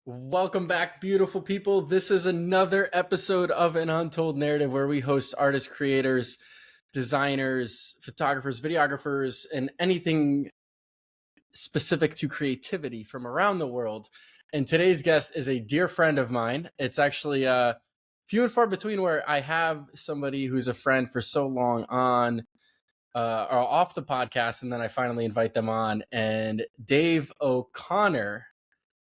Welcome back, beautiful people. This is another episode of An Untold Narrative where we host artists, creators, designers, photographers, videographers, and anything specific to creativity from around the world. And today's guest is a dear friend of mine. It's actually few and far between where I have somebody who's a friend for so long on or off the podcast, and then I finally invite them on. And Dave O'Connor,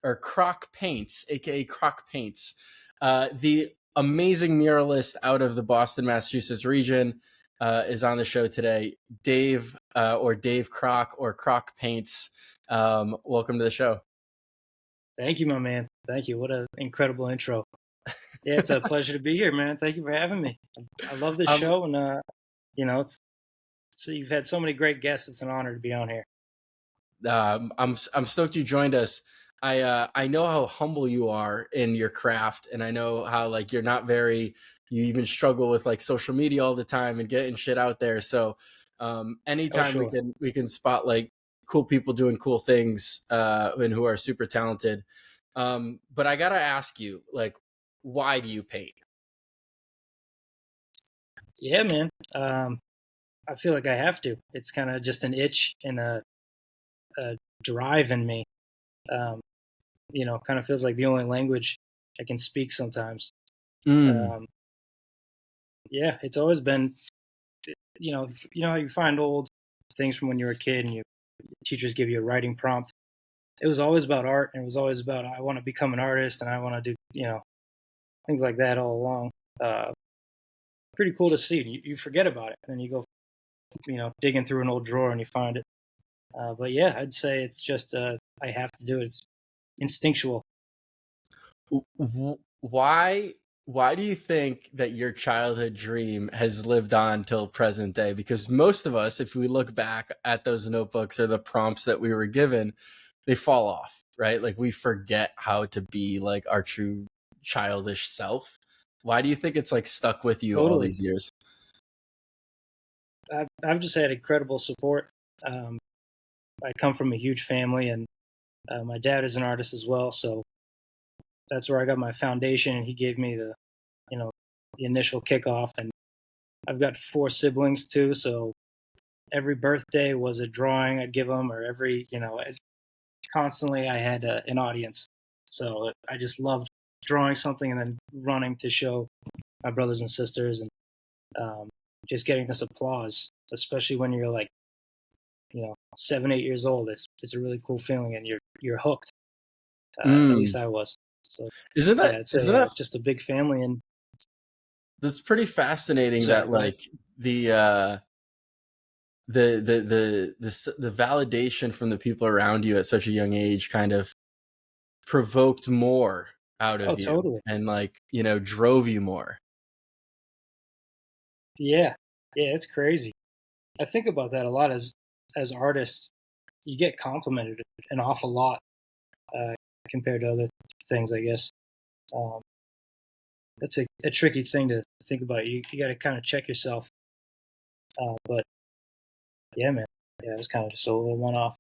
or Crocpaints, aka Crocpaints, the amazing muralist out of the Boston, Massachusetts region, is on the show today. Dave, or Dave Croc, or Crocpaints, welcome to the show. Thank you, my man. Thank you. What an incredible intro. Yeah, it's a pleasure to be here, man. Thank you for having me. I love this show, and it's so you've had so many great guests. It's an honor to be on here. I'm stoked you joined us. I know how humble you are in your craft, and I know how like you even struggle with like social media all the time and getting shit out there. So anytime sure. we can spot like cool people doing cool things and who are super talented. But I gotta ask you, like, why do you paint? Yeah, man. I feel like I have to. It's kind of just an itch and a drive in me. Kind of feels like the only language I can speak sometimes. Yeah, it's always been, how you find old things from when you were a kid and your teachers give you a writing prompt. It was always about art, and it was always about I want to become an artist and I want to do things like that all along. Pretty cool to see. You forget about it, and then you go digging through an old drawer and you find it. But yeah, I'd say it's just I have to do it. It's instinctual. Why do you think that your childhood dream has lived on till present day? Because most of us, if we look back at those notebooks or the prompts that we were given, they fall off, right? Like we forget how to be like our true childish self. Why do you think it's like stuck with you all Totally. these years? I've just had incredible support. I come from a huge family, and my dad is an artist as well, so that's where I got my foundation, and he gave me the initial kickoff. And I've got 4 siblings too, so every birthday was a drawing I'd give them, or constantly I had an audience. So I just loved drawing something and then running to show my brothers and sisters, and just getting this applause, especially when you're like 7, 8 years old. It's a really cool feeling, and you're hooked. At least I was. So Isn't that it's isn't that just a big family, and that's pretty fascinating sorry, that go ahead. like the validation from the people around you at such a young age kind of provoked more out Oh, of you totally. and like drove you more. Yeah, yeah, it's crazy. I think about that a lot as artists. You get complimented an awful lot uh, compared to other things, I guess. Um, that's a tricky thing to think about. You got to kind of check yourself. But yeah, man, yeah, it was kind of just a little one off.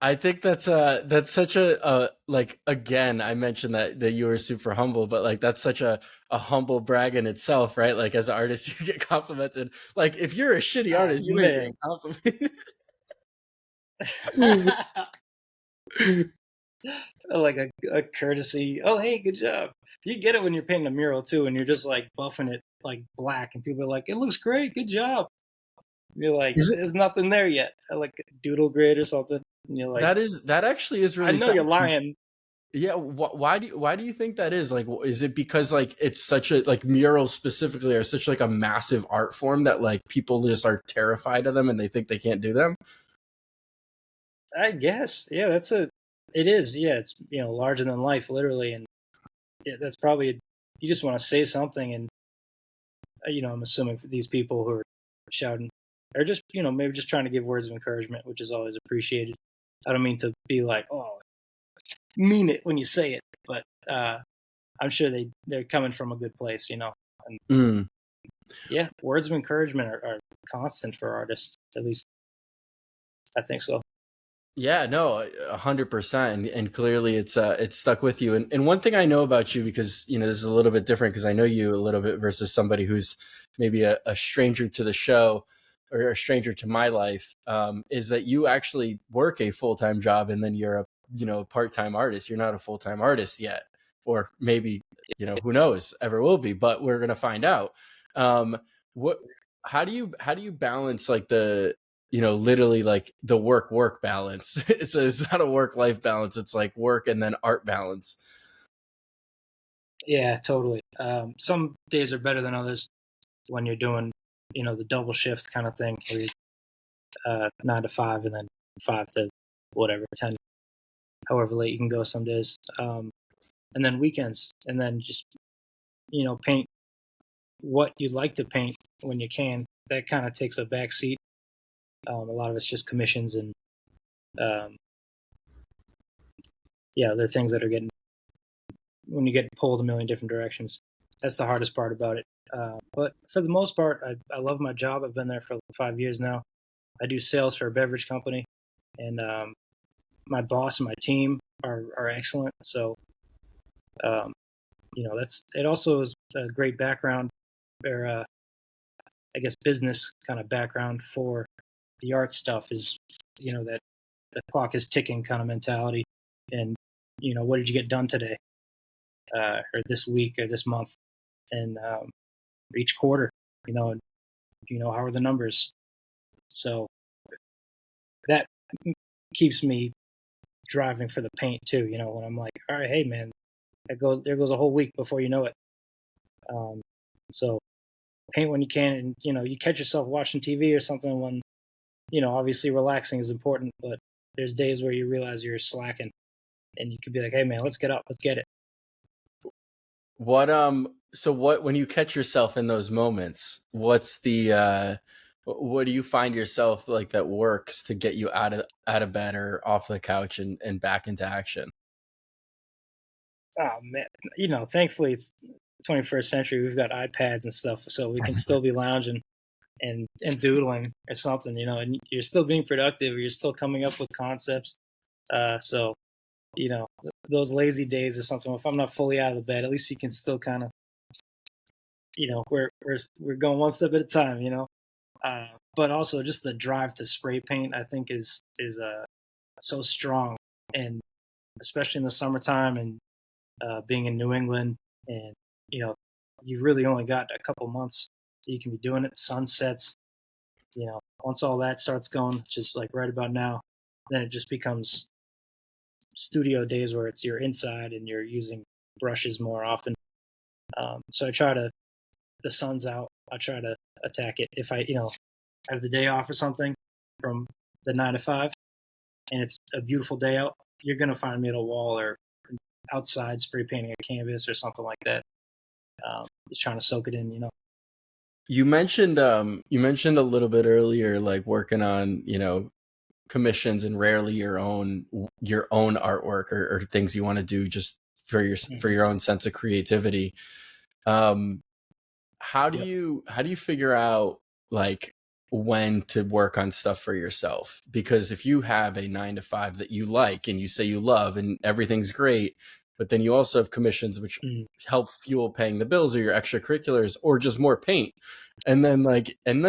I think that's such a like, again, I mentioned that you were super humble, but like that's such a humble brag in itself, right? Like as an artist, you get complimented. Like if you're a shitty Oh artist, you ain't man. getting complimented. Like a courtesy. Oh, hey, good job. You get it when you're painting a mural too, and you're just like buffing it like black, and people are like, "It looks great, good job." And you're like, Is it "There's nothing there yet." Like doodle grid or something, and you're like, that actually is "I really know you're fascinating. lying." Yeah, why do you think that is? Like, is it because like it's such a like murals specifically are such like a massive art form that like people just are terrified of them and they think they can't do them? I guess, yeah, it is, yeah, it's larger than life, literally, and yeah, that's probably you just want to say something, and I'm assuming for these people who are shouting, or just maybe just trying to give words of encouragement, which is always appreciated. I don't mean to be like, oh, mean it when you say it, but I'm sure they're coming from a good place, And Mm. yeah, words of encouragement are constant for artists. At least I think so. Yeah, no, 100%, and clearly it's stuck with you. And one thing I know about you, because this is a little bit different, because I know you a little bit versus somebody who's maybe a stranger to the show or a stranger to my life, is that you actually work a full-time job and then you're a part-time artist. You're not a full-time artist yet, or maybe who knows, ever will be, but we're gonna find out. What how do you balance like the literally like the work balance? So it's not a work life balance. It's like work and then art balance. Yeah, totally. Some days are better than others when you're doing, the double shift kind of thing, where you 9 to 5 and then 5 to whatever 10, however late you can go some days. And then weekends, and then just paint what you like to paint when you can. That kind of takes a back seat. A lot of it's just commissions and um, yeah, there are things that are getting when you get pulled a million different directions. That's the hardest part about it. But for the most part, I love my job. I've been there for 5 years now. I do sales for a beverage company, and my boss and my team are excellent. So, that's it. Also is a great background, or I guess business kind of background for the art stuff. Is that the clock is ticking kind of mentality, and what did you get done today, or this week, or this month, and each quarter, and how are the numbers. So that keeps me driving for the paint too. When I'm like, all right, hey man, there goes a whole week before you know it. Um, so paint when you can, and you catch yourself watching TV or something when obviously relaxing is important, but there's days where you realize you're slacking, and you could be like, hey man, let's get up, let's get it. What when you catch yourself in those moments, what's the what do you find yourself like that works to get you out of bed or off the couch and back into action? Oh man, thankfully it's 21st century. We've got iPads and stuff, so we can still be lounging and doodling or something, and you're still being productive. You're still coming up with concepts. So those lazy days or something. If I'm not fully out of the bed, at least you can still kind of, we're going one step at a time. But also just the drive to spray paint, I think is so strong, and especially in the summertime, and being in New England, and you know you've really only got a couple months that you can be doing it. Sunsets, once all that starts going, just like right about now, then it just becomes studio days where you're inside and you're using brushes more often. So I try to, the sun's out, I try to attack it. If I have the day off or something from the 9 to 5, and it's a beautiful day out, you're gonna find me at a wall or outside spray painting a canvas or something like that. Just trying to soak it in. You mentioned a little bit earlier, like working on commissions and rarely your own artwork, or things you want to do just for your own sense of creativity. Um, how do Yep. you figure out like when to work on stuff for yourself? Because if you have a 9 to 5 that you like and you say you love and everything's great, but then you also have commissions which Mm, help fuel paying the bills or your extracurriculars or just more paint, and then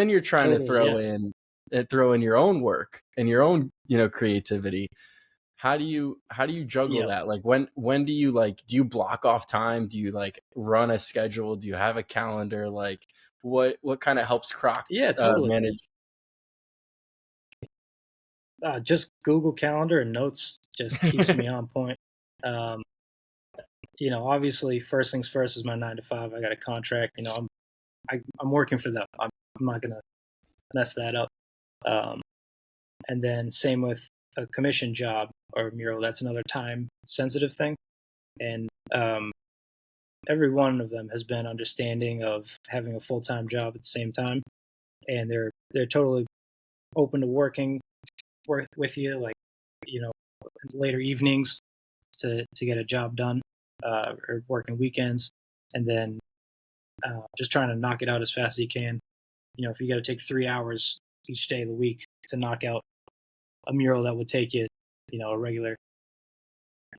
you're trying to totally. throw Yeah. in your own work and your own creativity. How do you juggle Yep. that? Like when do you block off time? Do you like run a schedule? Do you have a calendar? Like what kind of helps Croc Yeah. Totally. manage? Just Google Calendar and Notes just keeps me on point. Um, Obviously, first things first is my 9 to 5. I got a contract. I'm working for them. I'm not gonna mess that up. Um, and then same with a commission job or a mural. That's another time sensitive thing. And every one of them has been understanding of having a full time job at the same time, and they're totally open to work with you, like you know later evenings to get a job done, or working weekends, and then just trying to knock it out as fast as you can. If you got to take 3 hours each day of the week to knock out a mural that would take you a regular,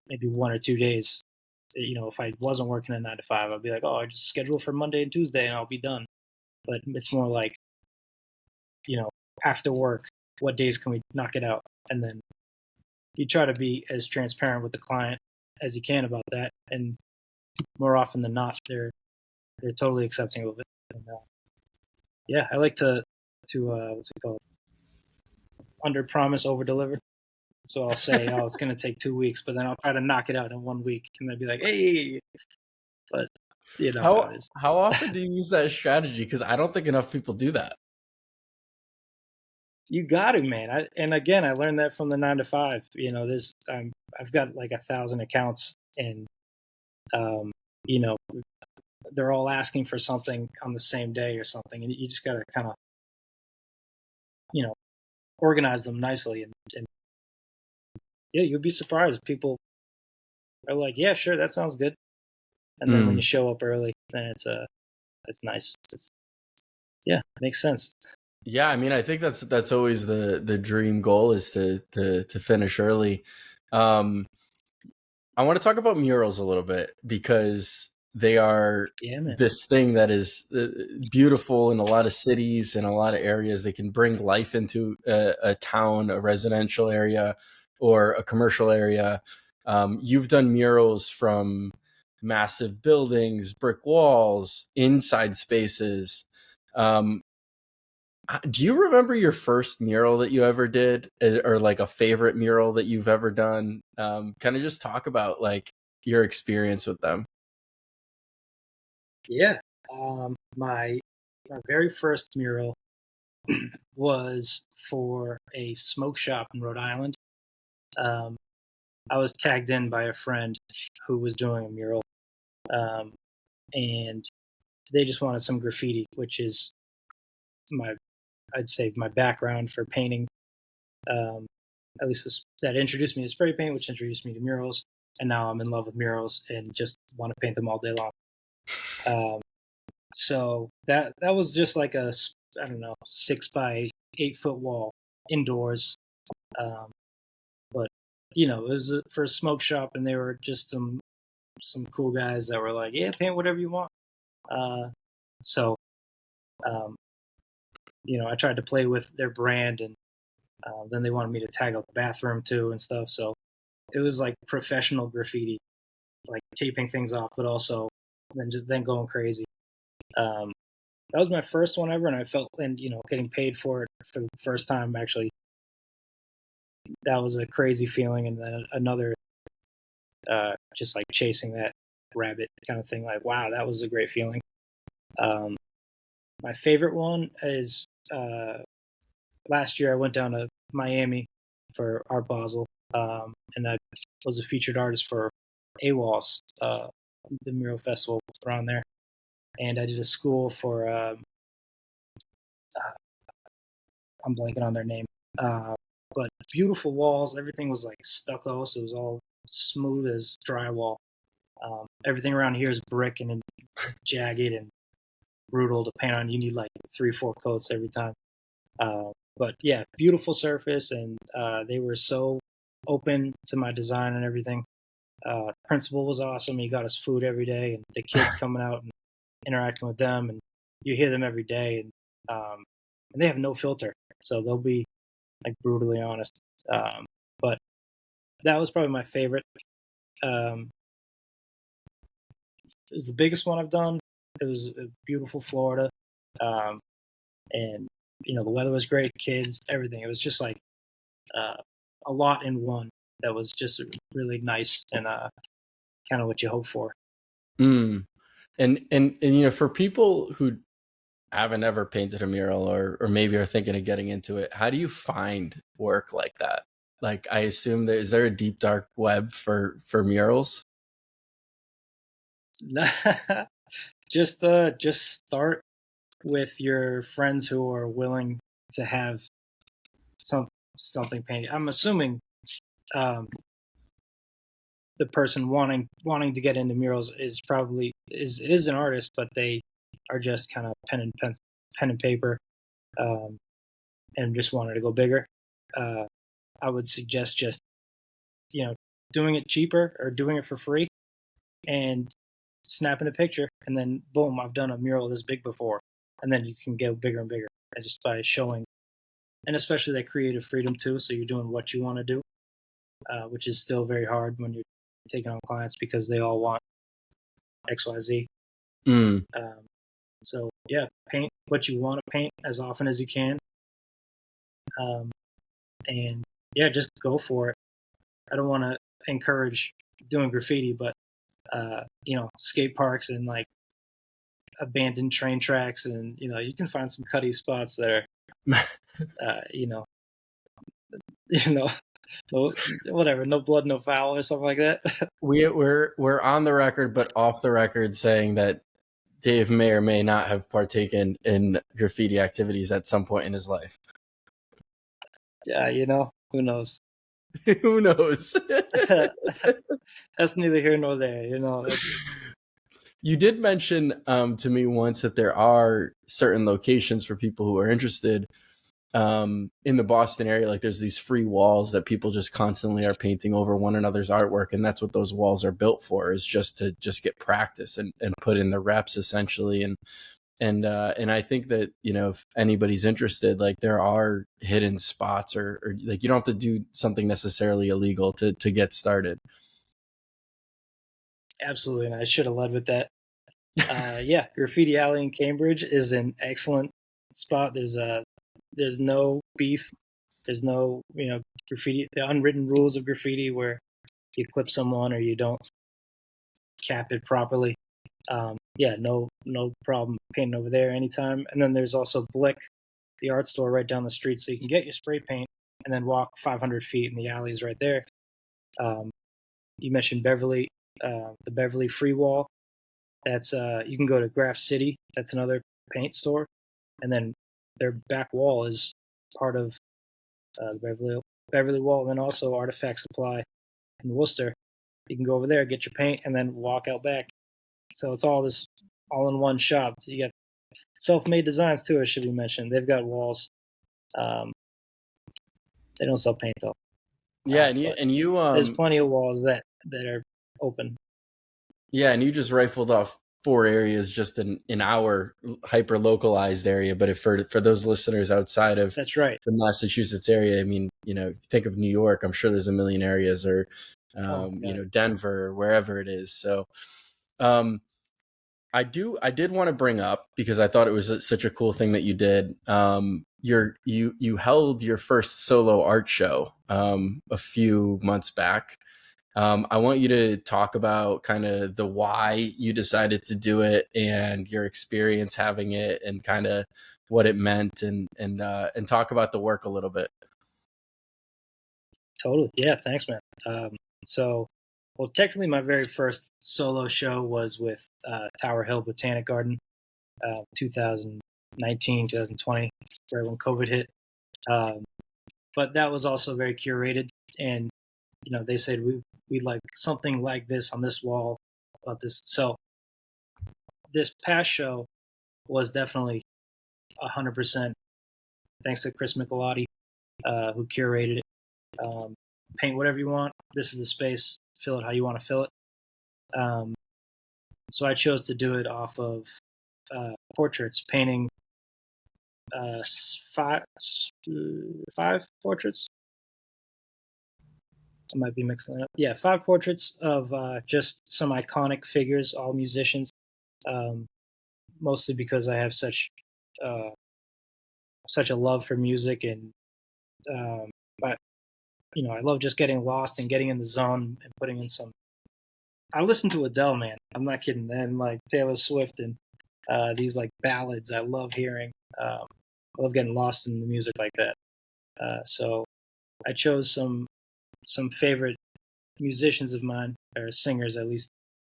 maybe 1 or 2 days. If I wasn't working a 9 to 5, I'd be like, oh, I just schedule for Monday and Tuesday and I'll be done. But it's more like, you know, after work, what days can we knock it out? And then you try to be as transparent with the client as you can about that. And more often than not, they're totally accepting of it. And, yeah, I like to what's it called? Under promise, over deliver. So I'll say, oh, it's going to take 2 weeks, but then I'll try to knock it out in 1 week, and they'll be like, hey, but you know how it is. How often do you use that strategy? Because I don't think enough people do that. You got to, man. And again, I learned that from the 9 to 5. I've got like 1,000 accounts, and you know, they're all asking for something on the same day or something, and you just got to kind of, organize them nicely, and yeah, you'll be surprised. People are like, yeah, sure, that sounds good. And then when you show up early, then it's nice. Yeah, makes sense. Yeah, I mean, I think that's always the dream goal is to finish early. I want to talk about murals a little bit because they are this thing that is beautiful in a lot of cities and a lot of areas. They can bring life into a town, a residential area, or a commercial area. You've done murals from massive buildings, brick walls, inside spaces. Do you remember your first mural that you ever did, or like a favorite mural that you've ever done? Kind of just talk about like your experience with them. Yeah. My very first mural was for a smoke shop in Rhode Island. I was tagged in by a friend who was doing a mural, and they just wanted some graffiti, which is I'd say my background for painting. At least that introduced me to spray paint, which introduced me to murals, and now I'm in love with murals and just want to paint them all day long. So that was just like a, I don't know, 6 by 8 foot wall indoors. But it was for a smoke shop, and they were just some cool guys that were like, yeah, paint whatever you want. So I tried to play with their brand, and then they wanted me to tag out the bathroom too and stuff. So it was like professional graffiti, like taping things off, but also then going crazy. That was my first one ever, and I felt, and getting paid for it for the first time, actually, that was a crazy feeling. And then another, just like chasing that rabbit kind of thing, like, wow, that was a great feeling. My favorite one is last year I went down to Miami for Art Basel, and I was a featured artist for AWOS, the mural festival around there. And I did a school for, I'm blanking on their name, but beautiful walls. Everything was like stucco, so it was all smooth as drywall. Everything around here is brick and jagged and brutal to paint on. You need like 3-4 coats every time. But yeah, beautiful surface, and they were so open to my design and everything. Principal was awesome. He got us food every day, and the kids coming out and interacting with them, and you hear them every day, and they have no filter, so they'll be like brutally honest. But that was probably my favorite. It was the biggest one I've done. It was beautiful Florida, and the weather was great, kids, everything. It was just like a lot in one. That was just really nice, and kind of what you hope for. And for people who haven't ever painted a mural or maybe are thinking of getting into it, how do you find work like that? Like, I assume is there a deep dark web for murals? Just start with your friends who are willing to have something painted. I'm assuming the person wanting to get into murals is probably is an artist, but they are just kind of pen and paper, and just wanted to go bigger. I would suggest just doing it cheaper or doing it for free and snapping a picture, and then boom, I've done a mural this big before, and then you can get bigger and bigger just by showing, and especially that creative freedom too. So you're doing what you want to do, which is still very hard when you're taking on clients because they all want X, Y, Z. Mm. So yeah, paint what you want to paint as often as you can, and yeah, just go for it. I don't want to encourage doing graffiti, but skate parks and like abandoned train tracks, and you can find some cutty spots that are, no, whatever, no blood, no foul, or something like that. We're on the record, but off the record, saying that Dave may or may not have partaken in graffiti activities at some point in his life. Yeah, who knows? Who knows? That's neither here nor there, You did mention to me once that there are certain locations for people who are interested in the Boston area. Like there's these free walls that people just constantly are painting over one another's artwork. And that's what those walls are built for, is just to just get practice and put in the reps essentially. And I think that, if anybody's interested, like there are hidden spots or like you don't have to do something necessarily illegal to get started. Absolutely. And I should have led with that. Yeah, Graffiti Alley in Cambridge is an excellent spot. There's no beef. There's no, graffiti, the unwritten rules of graffiti where you clip someone or you don't cap it properly. Yeah, no problem painting over there anytime. And then there's also Blick, the art store right down the street, so you can get your spray paint and then walk 500 feet in the alleys right there. You mentioned Beverly, the Beverly Free Wall. That's you can go to Graph City. That's another paint store, and then their back wall is part of the Beverly Wall, and then also Artifact Supply in Worcester. You can go over there, get your paint, and then walk out back. So it's all in one shop. You got self-made designs too. It should be mentioned. They've got walls. They don't sell paint though. Yeah, there's plenty of walls that are open. Yeah, and you just rifled off 4 areas just in our hyper localized area. But if for those listeners outside of that's right, the Massachusetts area, I mean, think of New York. I'm sure there's a million areas, or Denver, or wherever it is. So, I did want to bring up, because I thought it was such a cool thing that you did. You held your first solo art show a few months back. I want you to talk about kind of the why you decided to do it and your experience having it and kind of what it meant, and talk about the work a little bit. Totally. Yeah. Thanks, man. Well, technically my very first solo show was with Tower Hill Botanic Garden, 2019, 2020, right when COVID hit. But that was also very curated, and they said we'd like something like this on this wall about this. So this past show was definitely 100% thanks to Chris Michelotti, who curated it. Paint whatever you want. This is the space. Fill it how you want to fill it. So I chose to do it off of portraits, painting 5 portraits. I might be mixing it up. Yeah, 5 portraits of just some iconic figures, all musicians. Mostly because I have such a love for music, and but I love just getting lost and getting in the zone and putting in some. I listen to Adele, man. I'm not kidding. And like Taylor Swift and these like ballads, I love hearing. I love getting lost in the music like that. So I chose some favorite musicians of mine, or singers at least,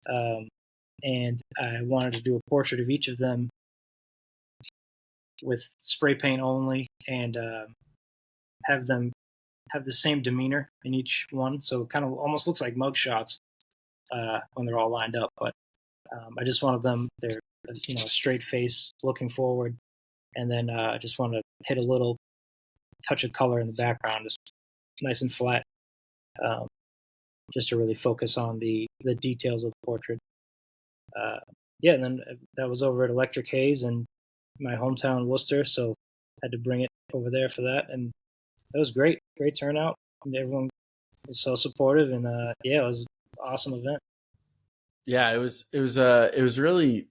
and I wanted to do a portrait of each of them with spray paint only, and have them have the same demeanor in each one, so it kind of almost looks like mug shots when they're all lined up. But I just wanted them, they're a straight face looking forward, and then I just wanted to hit a little touch of color in the background, just nice and flat. just to really focus on the details of the portrait. Yeah, and then that was over at Electric Haze in my hometown, Worcester. So I had to bring it over there for that, and it was great turnout. And everyone was so supportive, and yeah, it was an awesome event. Yeah, it was really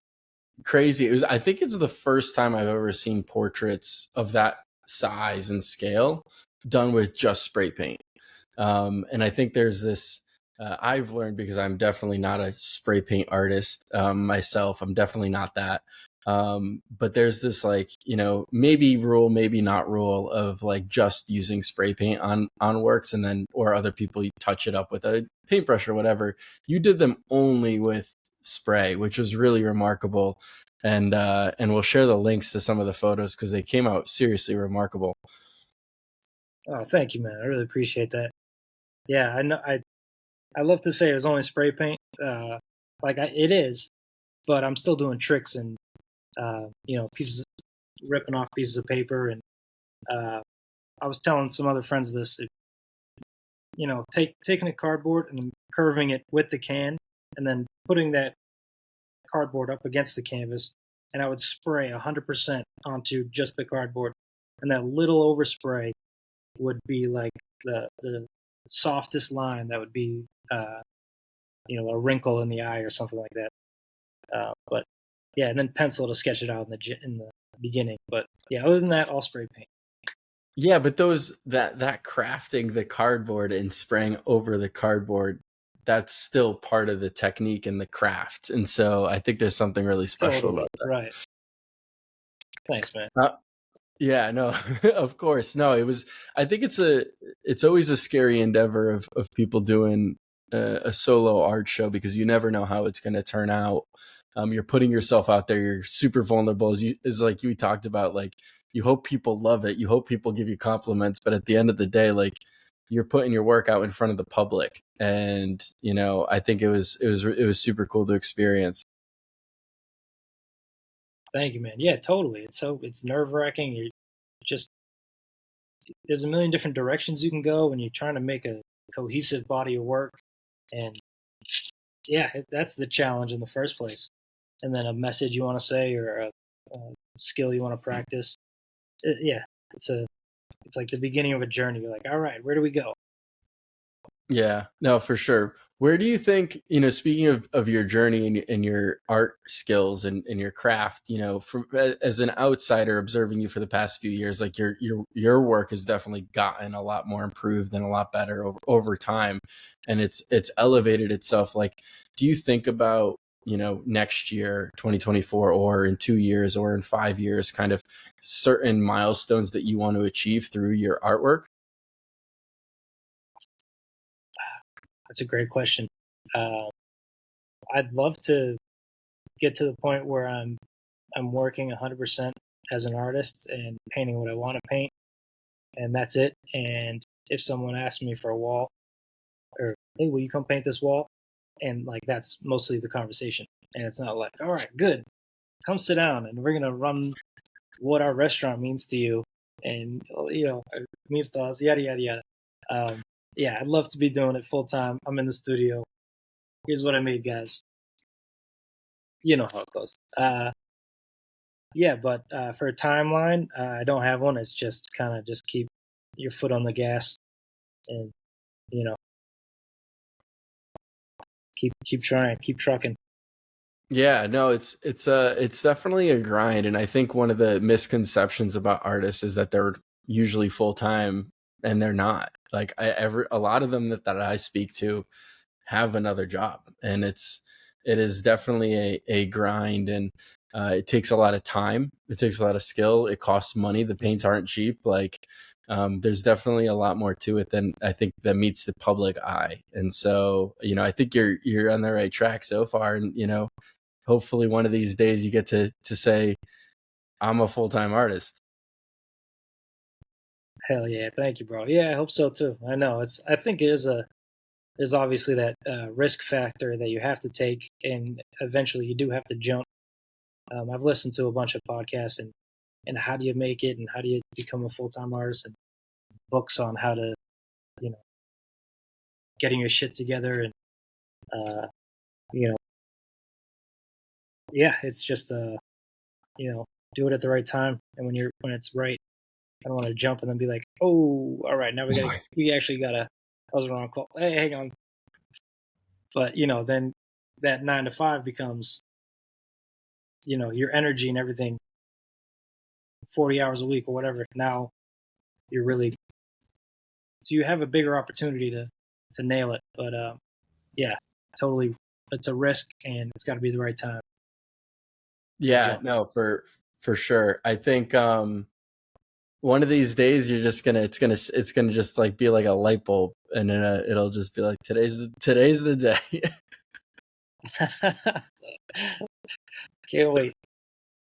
crazy. It was, I think it's the first time I've ever seen portraits of that size and scale done with just spray paint. And I think there's this, I've learned, because I'm definitely not a spray paint artist myself. I'm definitely not that. But there's this, like, maybe rule, maybe not rule of like just using spray paint on works, and then, or other people, you touch it up with a paintbrush or whatever. You did them only with spray, which was really remarkable. And we'll share the links to some of the photos because they came out seriously remarkable. Oh, thank you, man. I really appreciate that. Yeah, I know. I love to say it was only spray paint. It is, but I'm still doing tricks and pieces, ripping off pieces of paper. And I was telling some other friends this. Taking a cardboard and curving it with the can, and then putting that cardboard up against the canvas, and I would spray 100% onto just the cardboard, and that little overspray would be like the softest line that would be a wrinkle in the eye or something like that. But yeah, and then pencil to sketch it out in the beginning. But yeah, other than that, all spray paint. Yeah, but that crafting the cardboard and spraying over the cardboard, that's still part of the technique and the craft. And so I think there's something really special Totally, about that. right. Thanks, man. Yeah, no, of course. No, I think it's always a scary endeavor of people doing a solo art show, because you never know how it's going to turn out. You're putting yourself out there. You're super vulnerable, as like you talked about. Like, you hope people love it. You hope people give you compliments. But at the end of the day, like, you're putting your work out in front of the public. And, I think it was super cool to experience. Thank you, man. Yeah, totally. It's nerve wracking. You just there's a million different directions you can go when you're trying to make a cohesive body of work, and yeah, that's the challenge in the first place. And then a message you want to say, or a skill you want to practice. Yeah, it's like the beginning of a journey. You're like, all right, where do we go? Yeah, no, for sure. Where do you think, speaking of your journey and your art skills and your craft, from as an outsider observing you for the past few years, like your work has definitely gotten a lot more improved and a lot better over time, and it's elevated itself. Like, do you think about, next year, 2024, or in 2 years, or in 5 years, kind of certain milestones that you want to achieve through your artwork? That's a great question. Uh, I'd love to get to the point where I'm working 100% as an artist and painting what I want to paint, and that's it. And if someone asks me for a wall, or hey, will you come paint this wall? And like that's mostly the conversation, and it's not like, all right, good, come sit down, and we're gonna run what our restaurant means to you, and it means to us, yada yada yada. Yeah, I'd love to be doing it full time. I'm in the studio. Here's what I made, guys. You know how it goes. Yeah, but for a timeline, I don't have one. It's just kind of just keep your foot on the gas, and you know, keep trying, keep trucking. Yeah, no, it's definitely a grind, and I think one of the misconceptions about artists is that they're usually full time, and they're not. Like, a lot of them that I speak to have another job, and it is definitely a grind, and it takes a lot of time. It takes a lot of skill. It costs money. The paints aren't cheap. Like, there's definitely a lot more to it than I think that meets the public eye. And so, I think you're on the right track so far, and hopefully one of these days you get to say, I'm a full-time artist. Hell yeah, thank you, bro. Yeah, I hope so too. I know I think it is there's obviously that risk factor that you have to take, and eventually you do have to jump. I've listened to a bunch of podcasts and how do you make it, and how do you become a full time artist, and books on how to, you know, getting your shit together, and you know, yeah, it's just do it at the right time, and when it's right. I don't want to jump and then be like, oh, all right, now we actually gotta. That was the wrong call. Hey, hang on. But then that 9 to 5 becomes, your energy and everything, 40 hours a week or whatever. Now you're really, so you have a bigger opportunity to nail it. But yeah, totally, it's a risk, and it's got to be the right time. Yeah, no, for sure. I think one of these days you're just gonna it's gonna just like be like a light bulb, and then it'll just be like today's the day. Can't wait.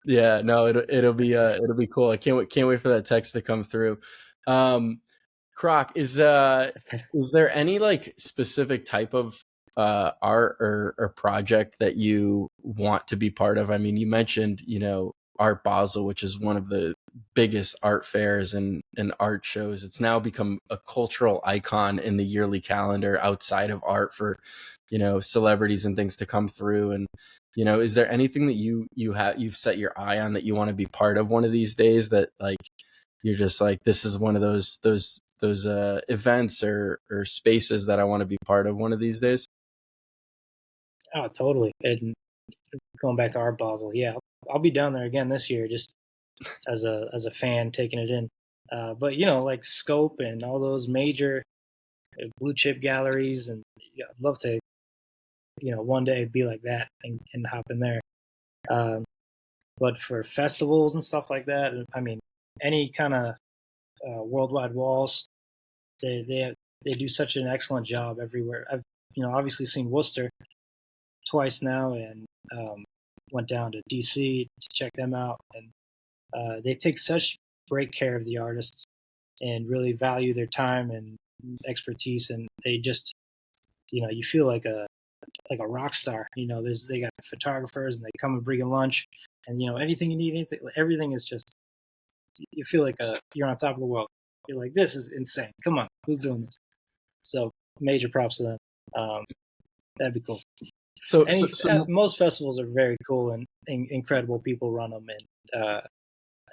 Yeah, no, it'll be cool. I can't wait for that text to come through. Croc, is there any like specific type of art or project that you want to be part of? I mean, you mentioned, Art Basel, which is one of the biggest art fairs and art shows. It's now become a cultural icon in the yearly calendar outside of art for, celebrities and things to come through. And, is there anything that you've set your eye on that you want to be part of one of these days, that like you're just like, this is one of those events or spaces that I want to be part of one of these days? Oh, totally. And going back to Art Basel, yeah, I'll be down there again this year, just as a fan taking it in. But like Scope and all those major blue chip galleries, and I'd love to, one day be like that and hop in there. But for festivals and stuff like that, I mean, any kind of worldwide walls, they do such an excellent job everywhere. I've obviously seen Worcester twice now, and went down to DC to check them out, and they take such great care of the artists and really value their time and expertise, and they just you feel like a rock star. They got photographers, and they come and bring you lunch, and anything you need, everything is just, you feel like you're on top of the world. You're like, this is insane. Come on, who's doing this? So major props to them. That'd be cool. So most festivals are very cool, and incredible people run them, and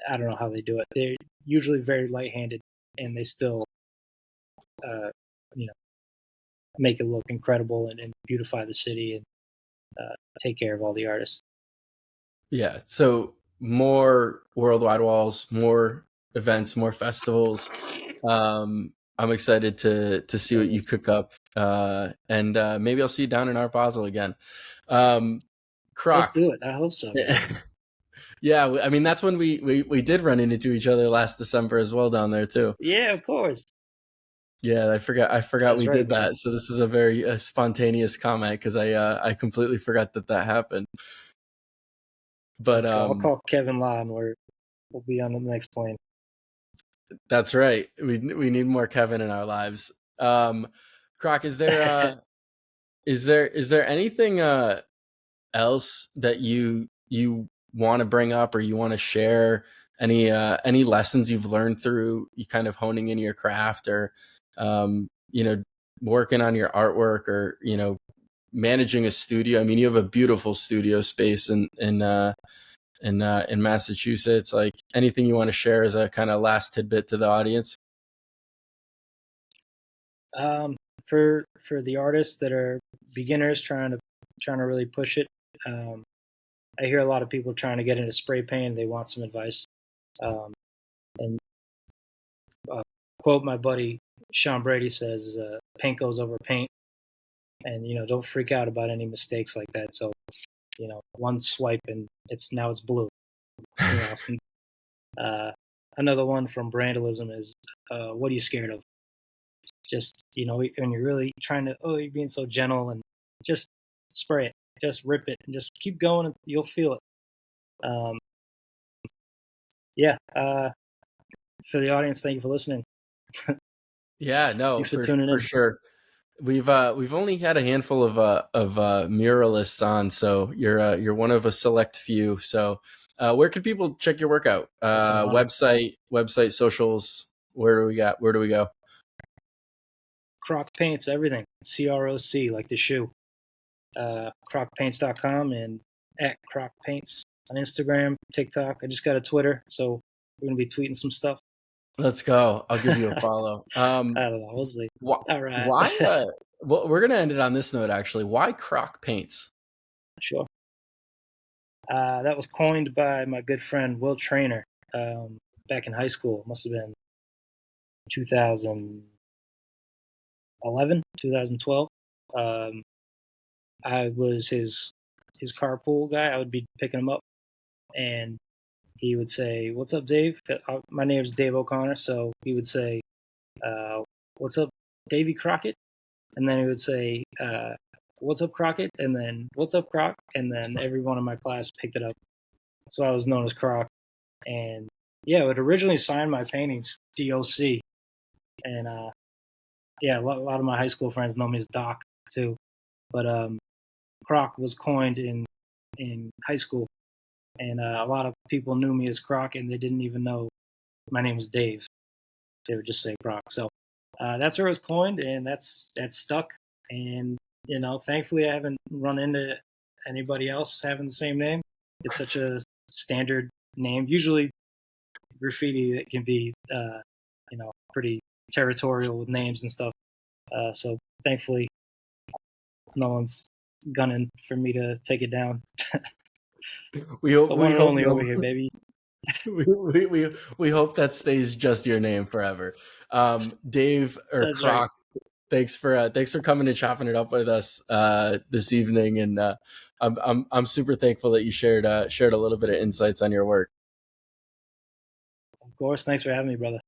I don't know how they do it. They're usually very light-handed, and they still, make it look incredible and beautify the city, and take care of all the artists. Yeah. So more worldwide walls, more events, more festivals. I'm excited to see what you cook up. And maybe I'll see you down in Art Basel again. Croc. Let's do it. I hope so. Yeah. I mean, that's when we did run into each other last December as well down there too. Yeah, of course. Yeah, I forgot we did that. So this is a very spontaneous comment, because I completely forgot that happened. But cool. I'll call Kevin Law, and we'll be on the next plane. That's right. We need more Kevin in our lives. Croc, is there is there anything else that you want to bring up, or you want to share? Any lessons you've learned through you kind of honing in your craft, or working on your artwork, or managing a studio? I mean, you have a beautiful studio space in Massachusetts. Like, anything you want to share as a kind of last tidbit to the audience? For the artists that are beginners trying to really push it, I hear a lot of people trying to get into spray paint. They want some advice. And quote my buddy Sean Brady says, "Paint goes over paint," and don't freak out about any mistakes like that. So one swipe and it's blue. Another one from Brandalism is, what are you scared of? Just when you're really trying to, you're being so gentle, and just spray it, just rip it, and just keep going, and you'll feel it. Yeah. For the audience, thank you for listening. Yeah, no, thanks for tuning in. Sure. We've only had a handful of muralists on, so you're one of a select few. So where can people check your work out? Website, socials. Where do we go? Crocpaints, everything. CROC, like the shoe. Crocpaints.com and at Crocpaints on Instagram, TikTok. I just got a Twitter, so we're gonna be tweeting some stuff. Let's go. I'll give you a follow. I don't know. We'll see. All right. Why? Well, we're gonna end it on this note. Actually, why Crocpaints? Sure. That was coined by my good friend Will Trainer back in high school. Must have been 2011, 2012. I was his carpool guy. I would be picking him up, and he would say, "What's up, Dave?" My name is Dave O'Connor, so he would say, "What's up, Davy Crockett?" And then he would say, "What's up, Crockett?" And then, "What's up, Croc?" And then everyone in my class picked it up. So I was known as Croc. And yeah, it originally signed my paintings DOC. And yeah, a lot of my high school friends know me as Doc too. But Croc was coined in high school. And a lot of people knew me as Croc, and they didn't even know my name was Dave. They would just say Croc. So that's where it was coined, and that's stuck. And thankfully, I haven't run into anybody else having the same name. It's such a standard name. Usually, graffiti it can be pretty territorial with names and stuff. So thankfully, no one's gunning for me to take it down. We hope. We hope only over here, baby. we hope that stays just your name forever. Dave or That's Croc, right. thanks for coming and chopping it up with us this evening, and I'm super thankful that you shared a little bit of insights on your work. Of course, thanks for having me, brother.